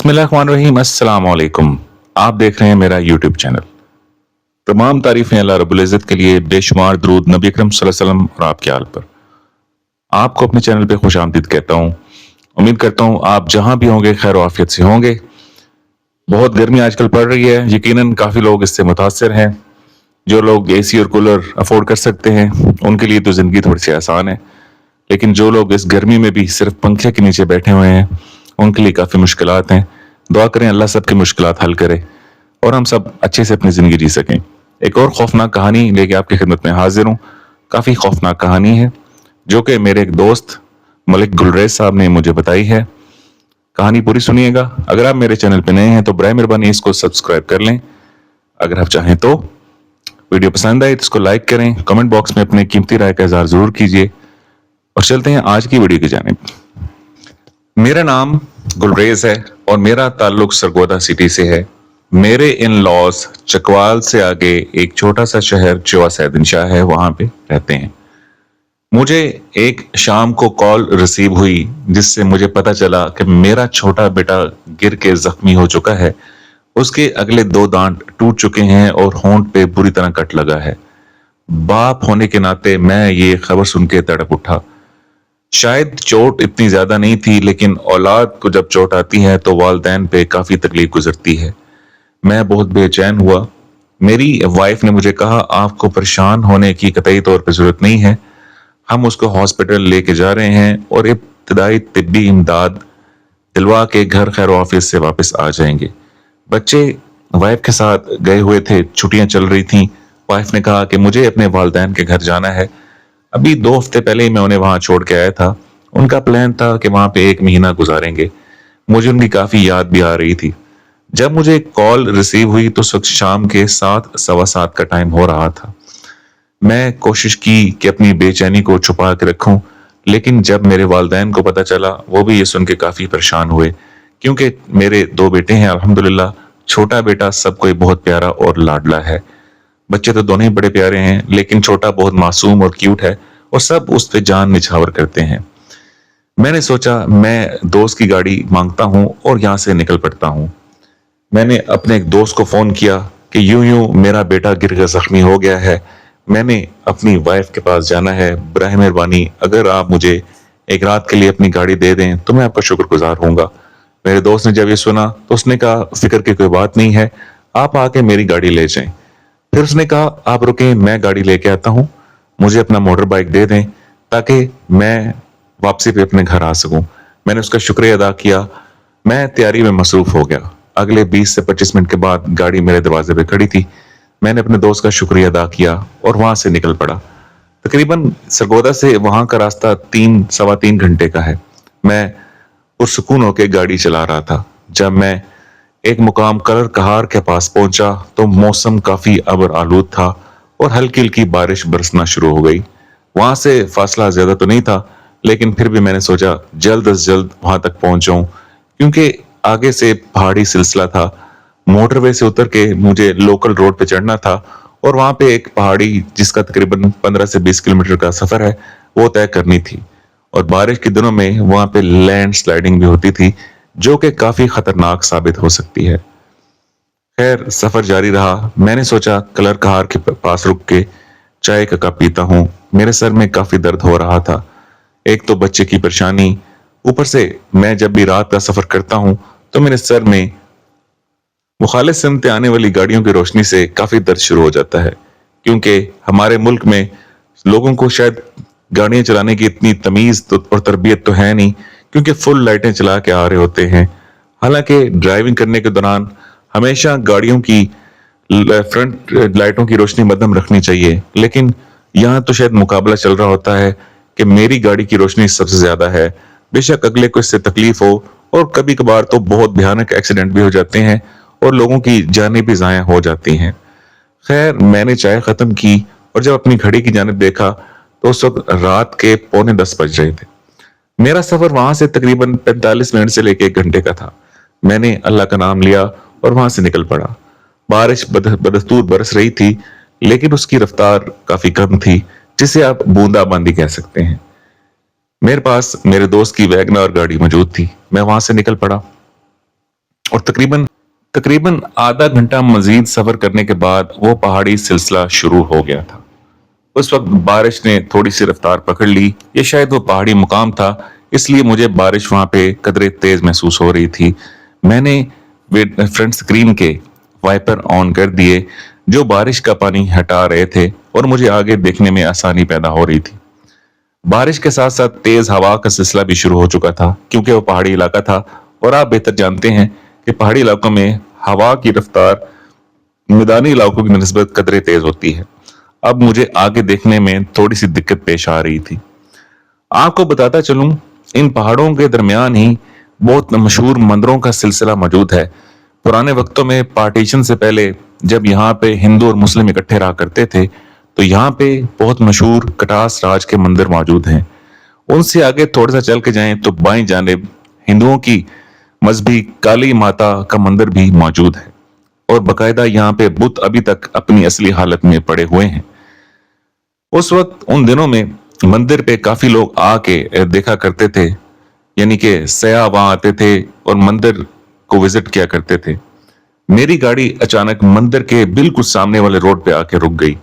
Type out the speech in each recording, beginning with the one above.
बिस्मिल्लाहिर्रहमानिर्रहीम, अस्सलाम वालेकुम। आप देख रहे हैं मेरा यूट्यूब चैनल। तमाम तारीफें अल्लाह रब्बुल इज़्ज़त के लिए, बेशुमार दरूद नबी अकरम सल्लल्लाहु अलैहि वसल्लम और आपके आल पर। आपको अपने चैनल पे खुश आमदीद कहता हूँ। उम्मीद करता हूँ आप जहां भी होंगे खैर आफियत से होंगे। बहुत गर्मी आजकल पड़ रही है, यकीनन काफ़ी लोग इससे मुतासर हैं। जो लोग एसी और कूलर अफोर्ड कर सकते हैं उनके लिए तो ज़िंदगी थोड़ी सी आसान है, लेकिन जो लोग इस गर्मी में भी सिर्फ पंखे के नीचे बैठे हुए हैं उनके लिए काफ़ी मुश्किलात हैं। दुआ करें अल्लाह सबकी मुश्किलात हल करे और हम सब अच्छे से अपनी ज़िंदगी जी सकें। एक और खौफनाक कहानी लेके आपकी खिदमत में हाजिर हूँ। काफ़ी खौफनाक कहानी है जो कि मेरे एक दोस्त मलिक गुलरेज साहब ने मुझे बताई है। कहानी पूरी सुनिएगा। अगर आप मेरे चैनल पे नए हैं तो बराए मेहरबानी इसको सब्सक्राइब कर लें। अगर आप चाहें तो वीडियो पसंद आए तो इसको लाइक करें, कमेंट बॉक्स में अपनी कीमती राय का इजहार जरूर कीजिए। और चलते हैं आज की वीडियो की जानिब। मेरा नाम गुलरेज है और मेरा ताल्लुक सरगोदा सिटी से है। मेरे इन लॉज चकवाल से आगे एक छोटा सा शहर जो सैदन शाह है, वहां पे रहते हैं। मुझे एक शाम को कॉल रिसीव हुई जिससे मुझे पता चला कि मेरा छोटा बेटा गिर के जख्मी हो चुका है। उसके अगले 2 दांत टूट चुके हैं और होंठ पे बुरी तरह कट लगा है। बाप होने के नाते मैं ये खबर सुन के तड़प उठा। शायद चोट इतनी ज्यादा नहीं थी, लेकिन औलाद को जब चोट आती है तो वालिदैन पे काफी तकलीफ गुजरती है। मैं बहुत बेचैन हुआ। मेरी वाइफ ने मुझे कहा आपको परेशान होने की कतई तौर पे जरूरत नहीं है, हम उसको हॉस्पिटल लेके जा रहे हैं और इब्तदाई तिब्बी इमदाद दिलवा के घर खैर ऑफिस से वापस आ जाएंगे। बच्चे वाइफ के साथ गए हुए थे, छुट्टियां चल रही थी। वाइफ ने कहा कि मुझे अपने वालिदैन के घर जाना है। अभी 2 हफ्ते पहले ही मैं उन्हें वहां छोड़ के आया था। उनका प्लान था कि वहां पे 1 महीना गुजारेंगे। मुझे उनकी काफी याद भी आ रही थी। जब मुझे कॉल रिसीव हुई तो शाम के 7 सवा 7 का टाइम हो रहा था। मैं कोशिश की कि अपनी बेचैनी को छुपा के रखूं, लेकिन जब मेरे वालिदैन को पता चला वो भी ये सुन के काफी परेशान हुए, क्योंकि मेरे 2 बेटे हैं अल्हम्दुलिल्लाह। छोटा बेटा सबको ही बहुत प्यारा और लाडला है। बच्चे तो दोनों ही बड़े प्यारे हैं, लेकिन छोटा बहुत मासूम और क्यूट है और सब उस पे जान निछावर करते हैं। मैंने सोचा मैं दोस्त की गाड़ी मांगता हूं और यहाँ से निकल पड़ता हूं। मैंने अपने एक दोस्त को फोन किया कि यूं यूं मेरा बेटा गिर कर जख्मी हो गया है, मैंने अपनी वाइफ के पास जाना है, बराए मेहरबानी अगर आप मुझे एक रात के लिए अपनी गाड़ी दे दें तो मैं आपका शुक्रगुजार होऊंगा। मेरे दोस्त ने जब ये सुना तो उसने कहा फिक्र की कोई बात नहीं है, आप आके मेरी गाड़ी ले जाएं। फिर उसने कहा आप रुकें, मैं गाड़ी लेके आता हूँ, मुझे अपना मोटर बाइक दे दें ताकि मैं वापसी पे अपने घर आ सकूं। मैंने उसका शुक्रिया अदा किया। मैं तैयारी में मसरूफ हो गया। अगले 20 से 25 मिनट के बाद गाड़ी मेरे दरवाजे पे खड़ी थी। मैंने अपने दोस्त का शुक्रिया अदा किया और वहां से निकल पड़ा। तकरीबन सरगोदा से वहां का रास्ता 3 सवा 3 घंटे का है। मैं पुरसुकून होकर गाड़ी चला रहा था। जब मैं एक मुकाम कलर कहार के पास पहुंचा तो मौसम काफी अबर आलूद था और हल्की हल्की बारिश बरसना शुरू हो गई। वहां से फासला ज्यादा तो नहीं था, लेकिन फिर भी मैंने सोचा जल्द से जल्द वहां तक पहुंच जाऊं, क्योंकि आगे से पहाड़ी सिलसिला था। मोटरवे से उतर के मुझे लोकल रोड पे चढ़ना था और वहां पे एक पहाड़ी जिसका तकरीबन 15 से 20 किलोमीटर का सफर है वो तय करनी थी। और बारिश के दिनों में वहां पे लैंड स्लाइडिंग भी होती थी जो कि काफी खतरनाक साबित हो सकती है। खैर सफर जारी रहा। मैंने सोचा कलर कहार के पास रुक के चाय का कप पीता हूँ। मेरे सर में काफी दर्द हो रहा था। एक तो बच्चे की परेशानी, ऊपर से मैं जब भी रात का सफर करता हूँ तो मेरे सर में मुखालिफ सिमत आने वाली गाड़ियों की रोशनी से काफी दर्द शुरू हो जाता है, क्योंकि हमारे मुल्क में लोगों को शायद गाड़ियां चलाने की इतनी तमीज और तरबियत तो है नहीं, क्योंकि फुल लाइटें चला के आ रहे होते हैं। हालांकि ड्राइविंग करने के दौरान हमेशा गाड़ियों की फ्रंट लाइटों की रोशनी मध्यम रखनी चाहिए, लेकिन यहाँ तो शायद मुकाबला चल रहा होता है कि मेरी गाड़ी की रोशनी सबसे ज्यादा है। बेशक अगले को इससे तकलीफ हो और कभी कभार तो बहुत भयानक एक्सीडेंट भी हो जाते हैं और लोगों की जानें भी जाया हो जाती हैं। खैर मैंने चाय खत्म की और जब अपनी घड़ी की जानिब देखा तो उस वक्त रात के 9:45 बज रहे थे। मेरा सफर वहां से तकरीबन 45 मिनट से लेकर 1 घंटे का था। मैंने अल्लाह का नाम लिया और वहां से निकल पड़ा। बारिश बदस्तूर बरस रही थी, लेकिन उसकी रफ्तार काफी कम थी, जिसे आप बूंदाबांदी कह सकते हैं। मेरे पास मेरे दोस्त की वैगनर गाड़ी मौजूद थी। मैं वहां से निकल पड़ा। और तकरीबन तकरीबन आधा घंटा मजीद सफर करने के बाद वो पहाड़ी सिलसिला शुरू हो गया था। उस वक्त बारिश ने थोड़ी सी रफ्तार पकड़ ली, या शायद वो पहाड़ी मुकाम था इसलिए मुझे बारिश वहां पे कदरे तेज महसूस हो रही थी। मैंने फ्रंट स्क्रीन के वाइपर ऑन कर दिए जो बारिश का पानी हटा रहे थे और मुझे आगे देखने में आसानी पैदा हो रही थी। बारिश के साथ साथ तेज हवा का सिलसिला भी शुरू हो चुका था क्योंकि वो पहाड़ी इलाका था, और आप बेहतर जानते हैं कि पहाड़ी इलाकों में हवा की रफ्तार मैदानी इलाकों की निस्बत कदरे तेज होती है। अब मुझे आगे देखने में थोड़ी सी दिक्कत पेश आ रही थी। आपको बताता चलूं, इन पहाड़ों के दरमियान ही बहुत मशहूर मंदिरों का सिलसिला मौजूद है। पुराने वक्तों में पार्टीशन से पहले जब यहाँ पे हिंदू और मुस्लिम इकट्ठे रहा करते थे तो यहाँ पे बहुत मशहूर कटास राज के मंदिर मौजूद हैं। उनसे आगे थोड़ा सा चल के जाएं तो बाईं जानिब हिंदुओं की मजहबी काली माता का मंदिर भी मौजूद है, और बकायदा यहाँ पे बुत अभी तक अपनी असली हालत में पड़े हुए हैं। उस वक्त उन दिनों में मंदिर पे काफी लोग आके देखा करते थे, यानी कि सयाह वहां आते थे और मंदिर को विजिट किया करते थे। मेरी गाड़ी अचानक मंदिर के बिल्कुल सामने वाले रोड पे आके रुक गई।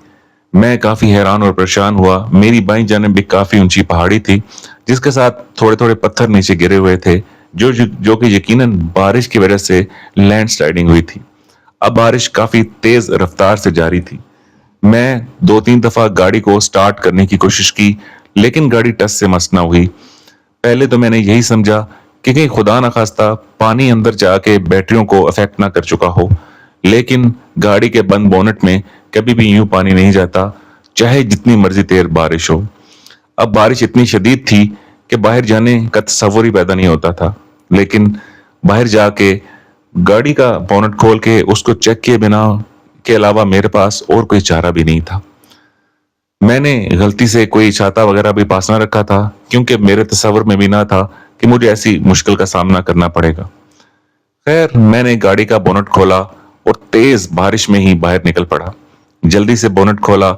मैं काफी हैरान और परेशान हुआ। मेरी बाईं जानिब भी काफी ऊंची पहाड़ी थी जिसके साथ थोड़े थोड़े पत्थर नीचे गिरे हुए थे जो कि यकीनन बारिश की वजह से लैंडस्लाइडिंग हुई थी। अब बारिश काफी तेज रफ्तार से जारी थी। मैं 2-3 दफा गाड़ी को स्टार्ट करने की कोशिश की लेकिन गाड़ी टस से मस ना हुई। पहले तो मैंने यही समझा कि कहीं खुदा न खास्ता पानी अंदर जाके बैटरियों को अफेक्ट ना कर चुका हो, लेकिन गाड़ी के बंद बोनेट में कभी भी यूं पानी नहीं जाता, चाहे जितनी मर्जी तेज बारिश हो। अब बारिश इतनी शदीद थी कि बाहर जाने का तस्वुर ही पैदा नहीं होता था, लेकिन बाहर जाके गाड़ी का बोनेट खोल के उसको चेक किए बिना के अलावा मेरे पास और कोई चारा भी नहीं था। मैंने गलती से कोई छाता वगैरह भी पास ना रखा था क्योंकि मेरे तस्वुर में भी ना था कि मुझे ऐसी मुश्किल का सामना करना पड़ेगा। खैर, मैंने गाड़ी का बोनट खोला और तेज बारिश में ही बाहर निकल पड़ा। जल्दी से बोनट खोला,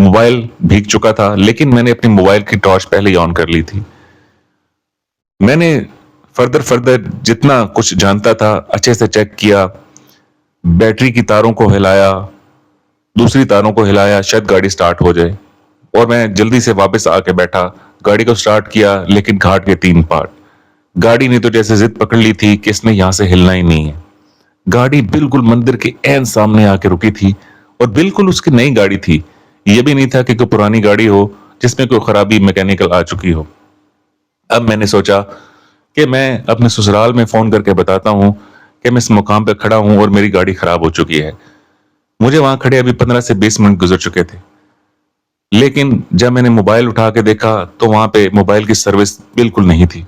मोबाइल भीग चुका था लेकिन मैंने अपनी मोबाइल की टॉर्च पहले ही ऑन कर ली थी। मैंने फर्दर जितना कुछ जानता था अच्छे से चेक किया, बैटरी की तारों को हिलाया, दूसरी तारों को हिलाया, शायद गाड़ी स्टार्ट हो जाए, और मैं जल्दी से वापस आके बैठा। गाड़ी को स्टार्ट किया लेकिन घाट के 3 पार्ट। गाड़ी ने तो जैसे जिद पकड़ ली थी कि इसने यहां से हिलना ही नहीं है। गाड़ी बिल्कुल मंदिर के ऐन सामने आके रुकी थी और बिल्कुल उसकी नई गाड़ी थी। यह भी नहीं था कि कोई पुरानी गाड़ी हो जिसमें कोई खराबी मैकेनिकल आ चुकी हो। अब मैंने सोचा कि मैं अपने ससुराल में फोन करके बताता हूं कि मैं इस मुकाम पे खड़ा हूं और मेरी गाड़ी खराब हो चुकी है। मुझे वहां खड़े अभी 15 से 20 मिनट गुजर चुके थे, लेकिन जब मैंने मोबाइल उठा के देखा तो वहां पे मोबाइल की सर्विस बिल्कुल नहीं थी।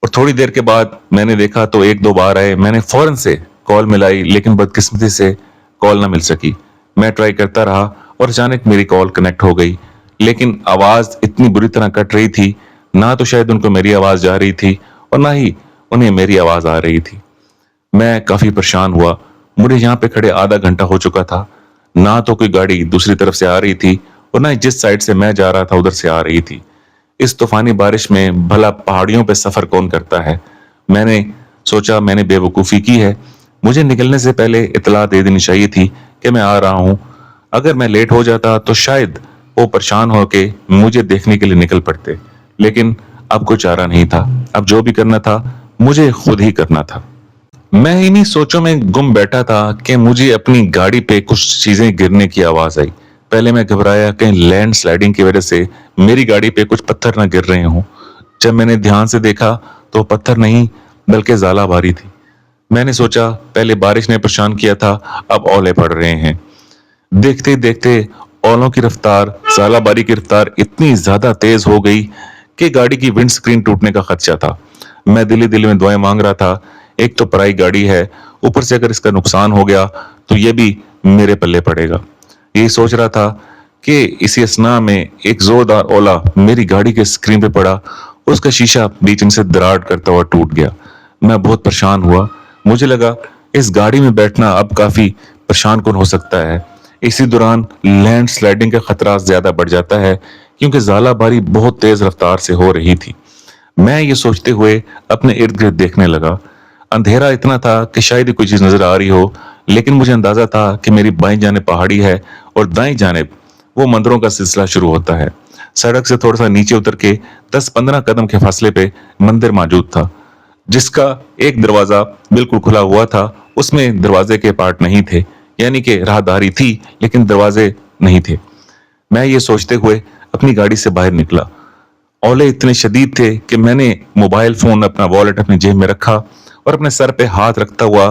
और थोड़ी देर के बाद मैंने देखा तो 1-2 बार आए। मैंने फौरन से कॉल मिलाई लेकिन बदकिस्मती से कॉल ना मिल सकी। मैं ट्राई करता रहा और अचानक मेरी कॉल कनेक्ट हो गई, लेकिन आवाज इतनी बुरी तरह कट रही थी, ना तो शायद उनको मेरी आवाज जा रही थी और ना ही उन्हें मेरी आवाज आ रही थी। मैं काफी परेशान हुआ। मुझे यहाँ पे खड़े आधा घंटा हो चुका था, ना तो कोई गाड़ी दूसरी तरफ से आ रही थी और ना ही जिस साइड से मैं जा रहा था उधर से आ रही थी। इस तूफानी बारिश में भला पहाड़ियों पे सफर कौन करता है। मैंने सोचा मैंने बेवकूफी की है, मुझे निकलने से पहले इतला दे देनी चाहिए थी कि मैं आ रहा हूं। अगर मैं लेट हो जाता तो शायद वो परेशान होके मुझे देखने के लिए निकल पड़ते, लेकिन अब कोई चारा नहीं था। अब जो भी करना था मुझे खुद ही करना था। मैं इन्हीं सोचों में गुम बैठा था कि मुझे अपनी गाड़ी पे कुछ चीजें गिरने की आवाज आई। पहले मैं घबराया कहीं लैंड स्लाइडिंग की वजह से मेरी गाड़ी पे कुछ पत्थर ना गिर रहे हों। जब मैंने ध्यान से देखा तो पत्थर नहीं बल्कि जाला बारी थी। मैंने सोचा पहले बारिश ने परेशान किया था, अब ओले पड़ रहे हैं। देखते देखते ओलों की रफ्तार, जाला बारी की रफ्तार इतनी ज्यादा तेज हो गई कि गाड़ी की विंड स्क्रीन टूटने का खदशा था। मैं दिल में दुआएं मांग रहा था। एक तो पराई गाड़ी है, ऊपर से अगर इसका नुकसान हो गया तो ये भी मेरे पल्ले पड़ेगा। यही सोच रहा था कि इसी असना में एक जोरदार ओला मेरी गाड़ी के स्क्रीन पे पड़ा। उसका शीशा बीच में से दरार करता हुआ टूट गया। मैं बहुत परेशान हुआ। मुझे लगा इस गाड़ी में बैठना अब काफी परेशान कौन हो सकता है। इसी दौरान लैंड स्लाइडिंग का खतरा ज्यादा बढ़ जाता है क्योंकि जाला बारी बहुत तेज रफ्तार से हो रही थी। मैं ये सोचते हुए अपने इर्द गिर्द देखने लगा। अंधेरा इतना था कि शायद ही कोई चीज नजर आ रही हो, लेकिन मुझे अंदाजा था कि मेरी बाईं जानिब पहाड़ी है और दाईं जानिब वो मंदिरों का सिलसिला शुरू होता है। सड़क से थोड़ा सा नीचे उतर के 10-15 कदम के फासले पे मंदिर मौजूद था, जिसका एक दरवाजा बिल्कुल खुला हुआ था। उसमें दरवाजे के पार्ट नहीं थे, यानी कि राहदारी थी लेकिन दरवाजे नहीं थे। मैं ये सोचते हुए अपनी गाड़ी से बाहर निकला। ओले इतने शदीद थे कि मैंने मोबाइल फोन, अपना वॉलेट अपनी जेब में रखा और अपने सर पे हाथ रखता हुआ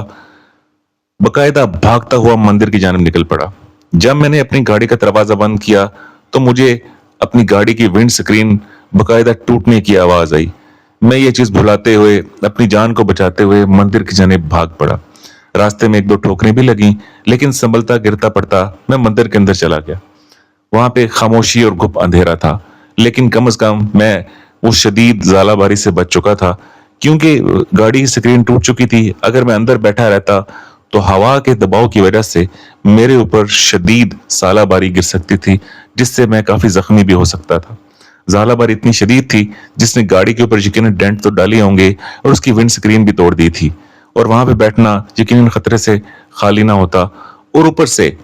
बकायदा भागता हुआ मंदिर की जानिब निकल पड़ा। जब मैंने अपनी गाड़ी का दरवाजा बंद किया तो मुझे अपनी गाड़ी की विंड स्क्रीन बकायदा टूटने की आवाज आई। मैं ये चीज भुलाते हुए, अपनी जान को बचाते हुए मंदिर की जानिब भाग पड़ा। रास्ते में 1-2 ठोकरें भी लगी, लेकिन संभलता गिरता पड़ता मैं मंदिर के अंदर चला गया। वहां पे खामोशी और गुप अंधेरा था, लेकिन कम से कम मैं उस शदीद ज़ालाबारी से बच चुका था, क्योंकि गाड़ी की स्क्रीन टूट चुकी थी। अगर मैं अंदर बैठा रहता तो हवा के दबाव की वजह से मेरे ऊपर शदीद ज़ालाबारी गिर सकती थी, जिससे मैं काफी जख्मी भी हो सकता था। ज़ालाबारी इतनी शदीद थी जिसने गाड़ी के ऊपर यकीनन डेंट तो डाले होंगे और उसकी विंड स्क्रीन भी तोड़ दी थी, और वहां पे बैठना यकीनन खतरे से खाली ना होता, और ऊपर से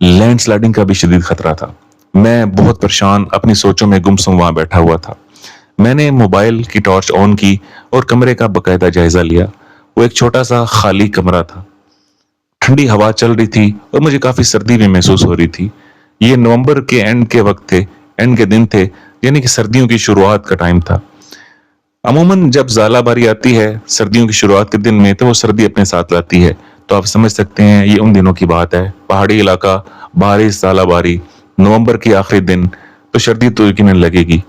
लैंडस्लाइडिंग का भी शदीद खतरा था। मैं बहुत परेशान अपनी सोचों में गुमसुम वहां बैठा हुआ था। मैंने मोबाइल की टॉर्च ऑन की और कमरे का बकायदा जायजा लिया। वो एक छोटा सा खाली कमरा था। ठंडी हवा चल रही थी और मुझे काफी सर्दी भी महसूस हो रही थी। ये नवंबर के एंड के वक्त थे, एंड के दिन थे, यानी कि सर्दियों की शुरुआत का टाइम था। अमूमन जब ज़ालाबारी आती है सर्दियों की शुरुआत के दिन में, तो वो सर्दी अपने साथ लाती है। तो आप समझ सकते हैं ये उन दिनों की बात है। पहाड़ी इलाका, बारिश, ज़ालाबारी, नवंबर के आखिरी दिन, तो सर्दी तो यकीनन लगेगी।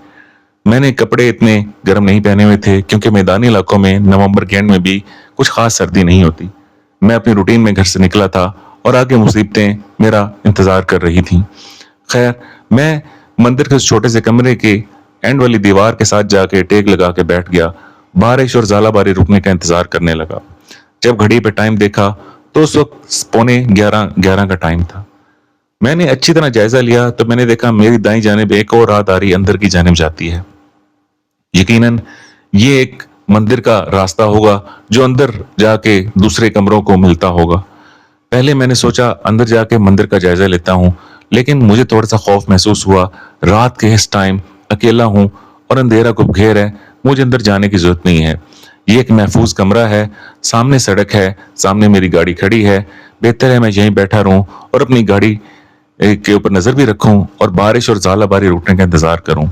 मैंने कपड़े इतने गर्म नहीं पहने हुए थे, क्योंकि मैदानी इलाकों में नवंबर के एंड में भी कुछ खास सर्दी नहीं होती। मैं अपनी रूटीन में घर से निकला था और आगे मुसीबतें मेरा इंतजार कर रही थी। खैर, मैं मंदिर के उस छोटे से कमरे के एंड वाली दीवार के साथ जाके टेक लगा के बैठ गया। बारिश और ज़ालाबारी रुकने का इंतजार करने लगा। जब घड़ी पे टाइम देखा तो उस वक्त 11:15 का टाइम था। मैंने अच्छी तरह जायजा लिया तो मैंने देखा मेरी दाईं जानिब एक और राहदारी अंदर की जानिब जाती है। यकीनन ये एक मंदिर का रास्ता होगा जो अंदर जाके दूसरे कमरों को मिलता होगा। पहले मैंने सोचा अंदर जाके मंदिर का जायजा लेता हूँ, लेकिन मुझे थोड़ा सा खौफ महसूस हुआ। रात के इस टाइम अकेला हूँ और अंधेरा को घेर है, मुझे अंदर जाने की जरूरत नहीं है। ये एक महफूज कमरा है, सामने सड़क है, सामने मेरी गाड़ी खड़ी है। बेहतर है मैं यहीं बैठा रहूं और अपनी गाड़ी के ऊपर नजर भी रखूं और बारिश और ज़ालाबारी रुकने का इंतजार करूं।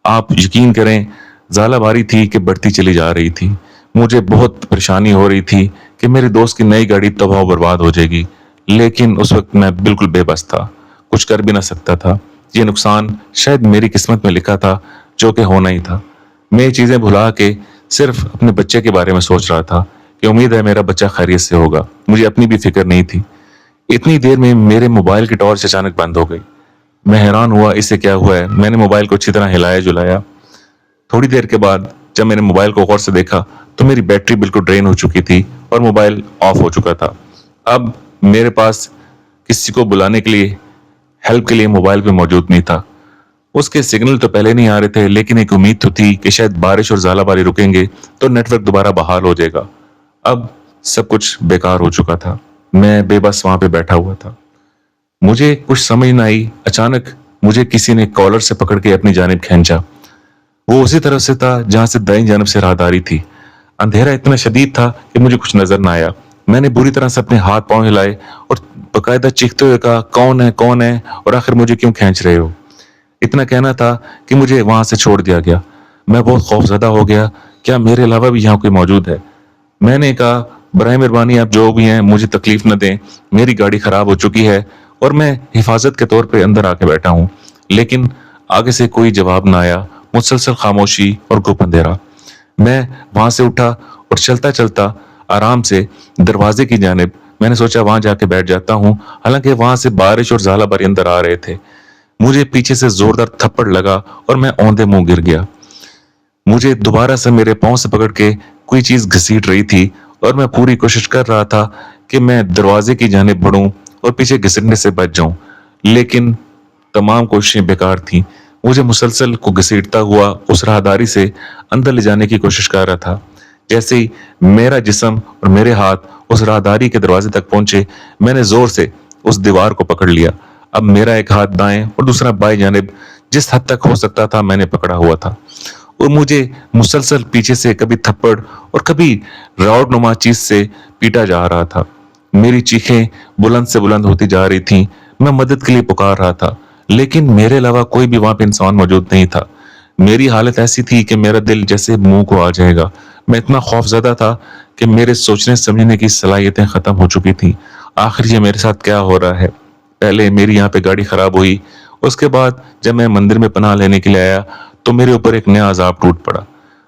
आप यकीन करें, ज़ालाबारी थी कि बढ़ती चली जा रही थी। मुझे बहुत परेशानी हो रही थी कि मेरे दोस्त की नई गाड़ी तबाह बर्बाद हो जाएगी, लेकिन उस वक्त मैं बिल्कुल बेबस था, कुछ कर भी ना सकता था। ये नुकसान शायद मेरी किस्मत में लिखा था, जो कि होना ही था। मैं ये चीजें भुला के सिर्फ अपने बच्चे के बारे में सोच रहा था कि उम्मीद है मेरा बच्चा खैरियत से होगा। मुझे अपनी भी फिक्र नहीं थी। इतनी देर में मेरे मोबाइल की टॉर्च अचानक बंद हो गई। मैं हैरान हुआ, इससे क्या हुआ है। मैंने मोबाइल को अच्छी तरह हिलाया जुलाया। थोड़ी देर के बाद जब मैंने मोबाइल को गौर से देखा तो मेरी बैटरी बिल्कुल ड्रेन हो चुकी थी और मोबाइल ऑफ हो चुका था। अब मेरे पास किसी को बुलाने के लिए, हेल्प के लिए मोबाइल भी मौजूद नहीं था। उसके सिग्नल तो पहले नहीं आ रहे थे, लेकिन एक उम्मीद तो थी कि शायद बारिश और ज़ालाबारी रुकेंगे तो नेटवर्क दोबारा बहाल हो जाएगा। अब सब कुछ बेकार हो चुका था। मैं बेबस वहां पे बैठा हुआ था। मुझे कुछ समझ न आई। अचानक मुझे किसी ने कॉलर से पकड़ के अपनी जानिब खींचा। वो उसी तरफ से था जहां से दाईं जानिब से राहदारी थी। अंधेरा इतना शदीद था कि मुझे कुछ नजर ना आया। मैंने बुरी तरह से अपने हाथ पांव हिलाए और बकायदा चीखते हुए कहा, कौन है, कौन है, और आखिर मुझे क्यों खींच रहे हो। इतना कहना था कि मुझे वहां से छोड़ दिया गया। मैं बहुत खौफजदा हो गया, क्या मेरे अलावा भी यहाँ कोई मौजूद है। मैंने कहा, बराए मेहरबानी आप जो भी हैं मुझे तकलीफ न दें, मेरी गाड़ी खराब हो चुकी है और मैं हिफाजत के तौर पे अंदर आके बैठा हूँ। लेकिन आगे से कोई जवाब ना आया। मुसलसल खामोशी और गुप अंधेरा। मैं वहां से उठा और चलता चलता आराम से दरवाजे की जानिब, मैंने सोचा वहां जाके बैठ जाता हूँ। हालांकि वहां से बारिश और ज़ालाबारी अंदर आ रहे थे। मुझे पीछे से जोरदार थप्पड़ लगा और मैं औंधे मुंह गिर गया। मुझे दोबारा से मेरे पांव से पकड़ के कोई चीज घसीट रही थी और मैं पूरी कोशिश कर रहा था कि मैं दरवाजे की जानिब बढ़ूं और पीछे घसीटने से बच जाऊं, लेकिन तमाम कोशिशें बेकार थीं। मुझे मुसलसल को घसीटता हुआ उस राहदारी से अंदर ले जाने की कोशिश कर रहा था। जैसे ही मेरा जिस्म और मेरे हाथ उस राहदारी के दरवाजे तक पहुंचे, मैंने जोर से उस दीवार को पकड़ लिया। अब मेरा एक हाथ दाएं और दूसरा बाएं जानिब जिस हद तक हो सकता था मैंने पकड़ा हुआ था, और मुझे मुसलसल पीछे से कभी थप्पड़ और कभी रॉड नुमा चीज से पीटा जा रहा था। मेरी चीखें बुलंद से बुलंद होती जा रही थीं। मैं मदद के लिए पुकार रहा था, लेकिन मेरे अलावा कोई भी वहां पे इंसान मौजूद नहीं था। मेरी हालत ऐसी थी कि मेरा दिल जैसे मुंह को आ जाएगा। मैं इतना खौफजदा था कि मेरे सोचने समझने की सलाहियतें खत्म हो चुकी थी। आखिर ये मेरे साथ क्या हो रहा है? पहले मेरी यहाँ पे गाड़ी खराब हुई, उसके बाद जब मैं मंदिर में पनाह लेने के लिए आया तो मेरे ऊपर एक नया अजाब टूट पड़ा।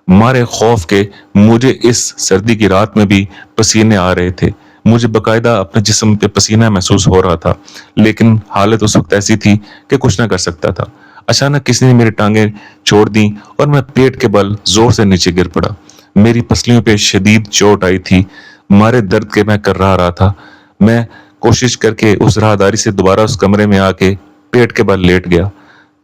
मारे खौफ के मुझे इस सर्दी की रात में भी पसीने आ रहे थे। मुझे बकायदा अपने जिस्म पे पसीना महसूस हो रहा था, लेकिन हालत उस वक्त ऐसी थी कि कुछ ना कर सकता था। अचानक किसी ने मेरी टांगें छोड़ दी और मैं पेट के बल जोर से नीचे गिर पड़ा। मेरी पसलियों पे शदीद चोट आई थी। मारे दर्द के मैं कर रहा था। मैं कोशिश करके उस राहदारी से दोबारा उस कमरे में आके पेट के बल लेट गया।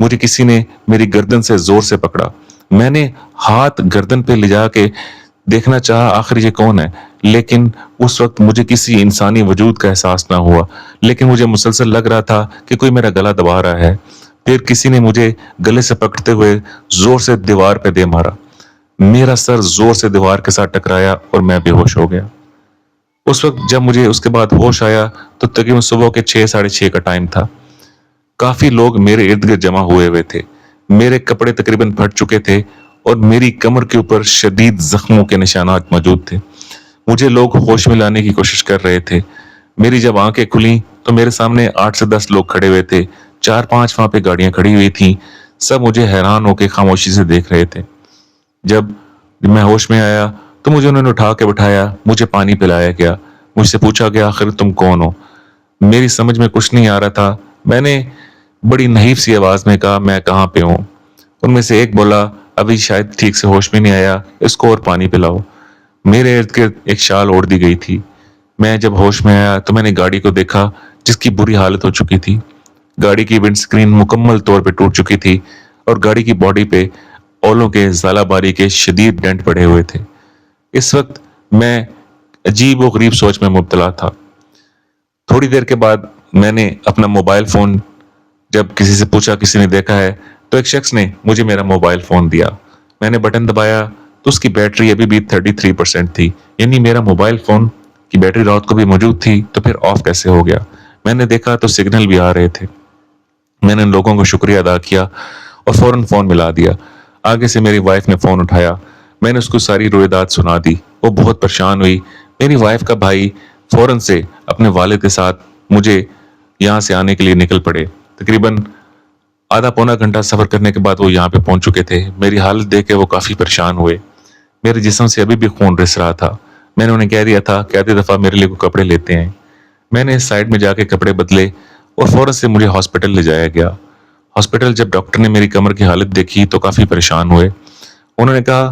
मुझे किसी ने मेरी गर्दन से जोर से पकड़ा। मैंने हाथ गर्दन पे ले जाके देखना चाहा आखिर ये कौन है, लेकिन उस वक्त मुझे किसी इंसानी वजूद का एहसास ना हुआ, लेकिन मुझे मुसलसल लग रहा था कि कोई मेरा गला दबा रहा है। फिर किसी ने मुझे गले से पकड़ते हुए जोर से दीवार पे दे मारा। मेरा सर जोर से दीवार के साथ टकराया और मैं बेहोश हो गया। उस वक्त जब मुझे उसके बाद होश आया तो तकरीबन सुबह के 6 साढ़े 6 का टाइम था। काफी लोग मेरे इर्द गिर्द जमा हुए थे। मेरे कपड़े तकरीबन फट चुके थे और मेरी कमर के ऊपर शदीद जख्मों के निशानात मौजूद थे। मुझे लोग होश में लाने की कोशिश कर रहे थे। मेरी जब आंखें खुली तो मेरे सामने 8 से 10 लोग खड़े हुए थे। 4-5 वहां पे गाड़ियां खड़ी हुई थी। सब मुझे हैरान होकर खामोशी से देख रहे थे। जब मैं होश में आया तो मुझे उन्होंने उठा के बिठाया, मुझे पानी पिलाया गया, मुझसे पूछा गया आखिर तुम कौन हो? मेरी समझ में कुछ नहीं आ रहा था। मैंने बड़ी नहीफ सी आवाज में कहा मैं कहाँ पे हूँ। उनमें से एक बोला अभी शायद ठीक से होश में नहीं आया, इसको और पानी पिलाओ। मेरे इर्द गिर्द एक शाल ओढ़ दी गई थी। मैं जब होश में आया तो मैंने गाड़ी को देखा जिसकी बुरी हालत हो चुकी थी। गाड़ी की विंड स्क्रीन मुकम्मल तौर पे टूट चुकी थी और गाड़ी की बॉडी पे ओलों के ज़ालाबारी के शदीद डेंट पड़े हुए थे। इस वक्त मैं अजीब व गरीब सोच में मुब्तला था। थोड़ी देर के बाद मैंने अपना मोबाइल फोन जब किसी से पूछा किसी ने देखा है तो एक शख्स ने मुझे मेरा मोबाइल फोन दिया। मैंने बटन दबाया तो उसकी बैटरी अभी भी 33% थी, यानी मेरा मोबाइल फोन की बैटरी रात को भी मौजूद थी, तो फिर ऑफ कैसे हो गया? मैंने देखा तो सिग्नल भी आ रहे थे। मैंने उन लोगों को शुक्रिया अदा किया और फौरन फोन मिला दिया। आगे से मेरी वाइफ ने फोन उठाया। मैंने उसको सारी रोएदाद सुना दी। वो बहुत परेशान हुई। मेरी वाइफ का भाई फौरन से अपने वालिद के साथ मुझे यहाँ से आने के लिए निकल पड़े। तकरीबन आधा पौना घंटा सफर करने के बाद वो यहाँ पे पहुंच चुके थे। मेरी हालत देख के वो काफी परेशान हुए। मेरे जिस्म से अभी भी खून रिस रहा था। मैंने उन्हें कह दिया था कि आधी दफा मेरे लिए कोई कपड़े लेते हैं। मैंने साइड में जाके कपड़े बदले और फौरन से मुझे हॉस्पिटल ले जाया गया। हॉस्पिटल जब डॉक्टर ने मेरी कमर की हालत देखी तो काफी परेशान हुए। उन्होंने कहा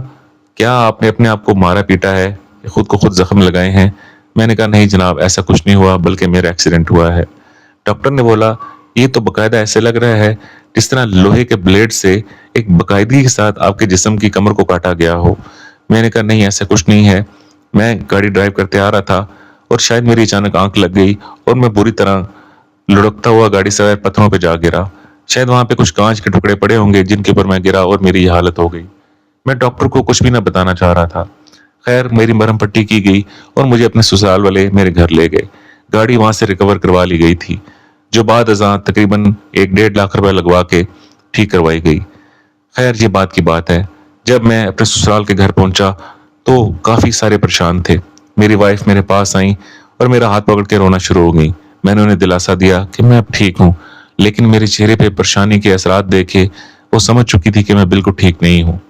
क्या आपने अपने आप को मारा पीटा है, खुद को खुद जख्म लगाए हैं? मैंने कहा नहीं जनाब, ऐसा कुछ नहीं हुआ, बल्कि मेरा एक्सीडेंट हुआ है। डॉक्टर ने बोला ये तो बकायदा ऐसे लग रहा है जिस तरह लोहे के ब्लेड से एक बाकायदगी के साथ आपके जिस्म की कमर को काटा गया हो। मैंने कहा नहीं ऐसा कुछ नहीं है, मैं गाड़ी ड्राइव करते आ रहा था और शायद मेरी अचानक आंख लग गई और मैं बुरी तरह लुढ़कता हुआ गाड़ी से पत्थरों पे जा गिरा। शायद वहां पे कुछ कांच के टुकड़े पड़े होंगे जिनके ऊपर मैं गिरा और मेरी ये हालत हो गई। मैं डॉक्टर को कुछ भी ना बताना चाह रहा था। खैर मेरी मरहम पट्टी की गई और मुझे अपने ससुराल वाले मेरे घर ले गए। गाड़ी वहां से रिकवर करवा ली गई थी, जो बाद अज़ां तकरीबन 1-1.5 लाख रुपए लगवा के ठीक करवाई गई। खैर ये बात की बात है। जब मैं अपने ससुराल के घर पहुंचा तो काफी सारे परेशान थे। मेरी वाइफ मेरे पास आई और मेरा हाथ पकड़ के रोना शुरू हो गई। मैंने उन्हें दिलासा दिया कि मैं अब ठीक हूँ, लेकिन मेरे चेहरे पे परेशानी के असरात देखे वो समझ चुकी थी कि मैं बिल्कुल ठीक नहीं हूँ।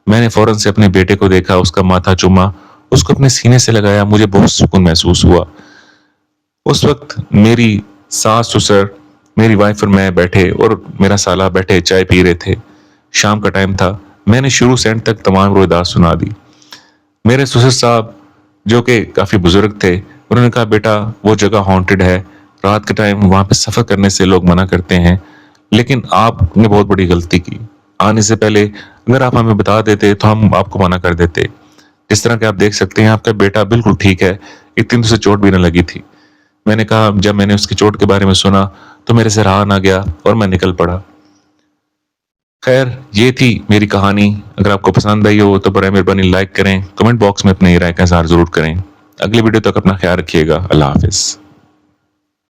मैंने फौरन से अपने बेटे को देखा, उसका माथा चूमा, उसको अपने सीने से लगाया। मुझे बहुत सुकून महसूस हुआ। उस वक्त मेरी सास ससुर, मेरी वाइफ और मैं बैठे और मेरा साला बैठे चाय पी रहे थे। शाम का टाइम था। मैंने शुरू से एंड तक तमाम रोयदाद सुना दी। मेरे ससुर साहब जो कि काफी बुजुर्ग थे, उन्होंने कहा बेटा वो जगह हॉन्टेड है, रात के टाइम वहां पे सफर करने से लोग मना करते हैं, लेकिन आपने बहुत बड़ी गलती की। आने से पहले अगर आप हमें बता देते तो हम आपको मना कर देते। جس طرح کہ آپ دیکھ سکتے ہیں آپ کا بیٹا بالکل ٹھیک ہے, اتنی تو سے چوٹ بھی نہ لگی تھی. میں نے کہا جب میں نے اس کی چوٹ کے بارے میں سنا تو میرے سے رہا نہ گیا اور میں نکل پڑا. خیر یہ تھی میری کہانی. اگر آپ کو پسند آئی ہو تو برائے مہربانی لائک کریں, کمنٹ باکس میں اپنی رائے کا اظہار ضرور کریں. اگلی ویڈیو تک اپنا خیال رکھیے گا. اللہ حافظ.